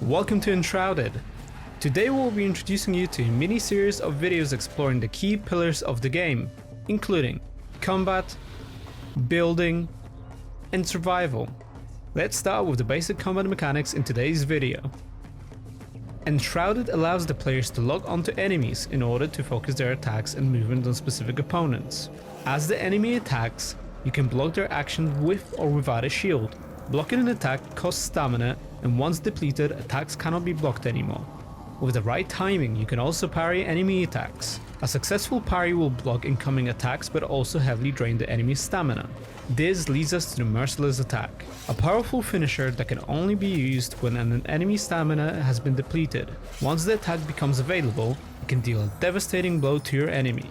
Welcome to Enshrouded. Today we'll be introducing you to a mini-series of videos exploring the key pillars of the game, including combat, building, and survival. Let's start with the basic combat mechanics in today's video. Enshrouded allows the players to lock onto enemies in order to focus their attacks and movement on specific opponents. As the enemy attacks, you can block their action with or without a shield. Blocking an attack costs stamina, and once depleted, attacks cannot be blocked anymore. With the right timing, you can also parry enemy attacks. A successful parry will block incoming attacks but also heavily drain the enemy's stamina. This leads us to the Merciless Attack, a powerful finisher that can only be used when an enemy's stamina has been depleted. Once the attack becomes available, it can deal a devastating blow to your enemy.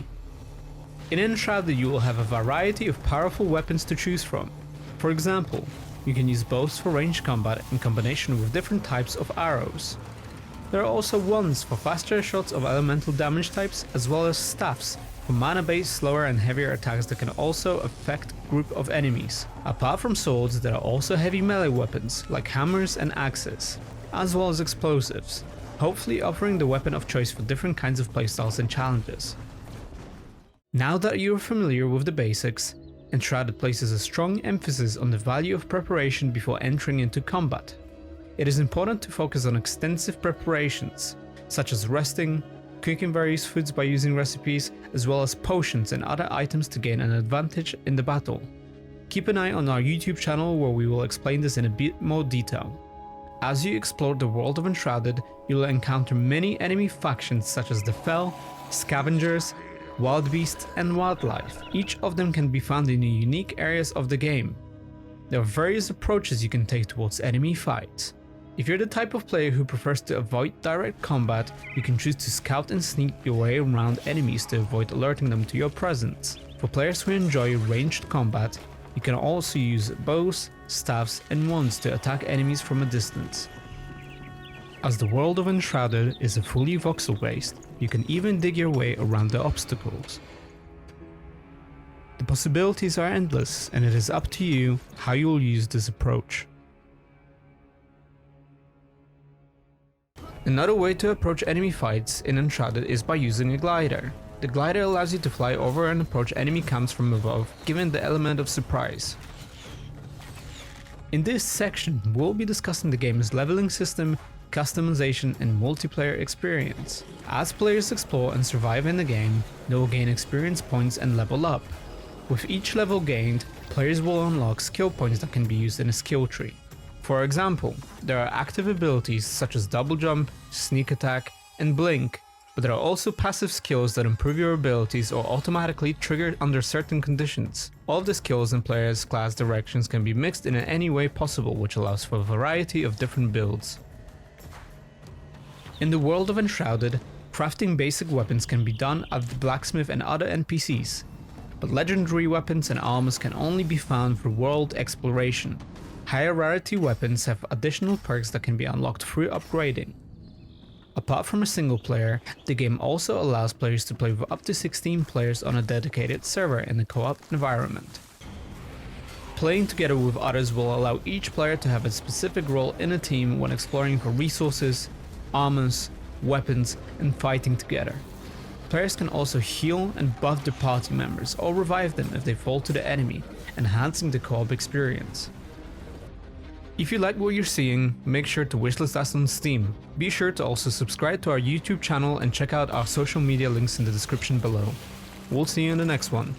In Enshrouded, you will have a variety of powerful weapons to choose from. For example, you can use bows for ranged combat in combination with different types of arrows. There are also wands for faster shots of elemental damage types, as well as staffs for mana-based slower and heavier attacks that can also affect a group of enemies. Apart from swords, there are also heavy melee weapons like hammers and axes, as well as explosives, hopefully offering the weapon of choice for different kinds of playstyles and challenges. Now that you are familiar with the basics, Enshrouded places a strong emphasis on the value of preparation before entering into combat. It is important to focus on extensive preparations, such as resting, cooking various foods by using recipes, as well as potions and other items to gain an advantage in the battle. Keep an eye on our YouTube channel where we will explain this in a bit more detail. As you explore the world of Enshrouded, you will encounter many enemy factions such as the Fel, Scavengers, Wild Beasts, and Wildlife. Each of them can be found in unique areas of the game. There are various approaches you can take towards enemy fights. If you're the type of player who prefers to avoid direct combat, you can choose to scout and sneak your way around enemies to avoid alerting them to your presence. For players who enjoy ranged combat, you can also use bows, staffs, and wands to attack enemies from a distance. As the world of Enshrouded is a fully voxel based, you can even dig your way around the obstacles. The possibilities are endless, and it is up to you how you will use this approach. Another way to approach enemy fights in Enshrouded is by using a glider. The glider allows you to fly over and approach enemy camps from above, given the element of surprise. In this section, we'll be discussing the game's leveling system, customization, and multiplayer experience. As players explore and survive in the game, they will gain experience points and level up. With each level gained, players will unlock skill points that can be used in a skill tree. For example, there are active abilities such as double jump, sneak attack, and blink, but there are also passive skills that improve your abilities or automatically trigger under certain conditions. All of the skills and players' class directions can be mixed in any way possible, which allows for a variety of different builds. In the world of Enshrouded, crafting basic weapons can be done at the blacksmith and other NPCs, but legendary weapons and armors can only be found through world exploration. Higher rarity weapons have additional perks that can be unlocked through upgrading. Apart from a single player, the game also allows players to play with up to 16 players on a dedicated server in a co-op environment. Playing together with others will allow each player to have a specific role in a team when exploring for resources, armors, weapons, and fighting together. Players can also heal and buff their party members or revive them if they fall to the enemy, enhancing the co-op experience. If you like what you're seeing, make sure to wishlist us on Steam. Be sure to also subscribe to our YouTube channel and check out our social media links in the description below. We'll see you in the next one.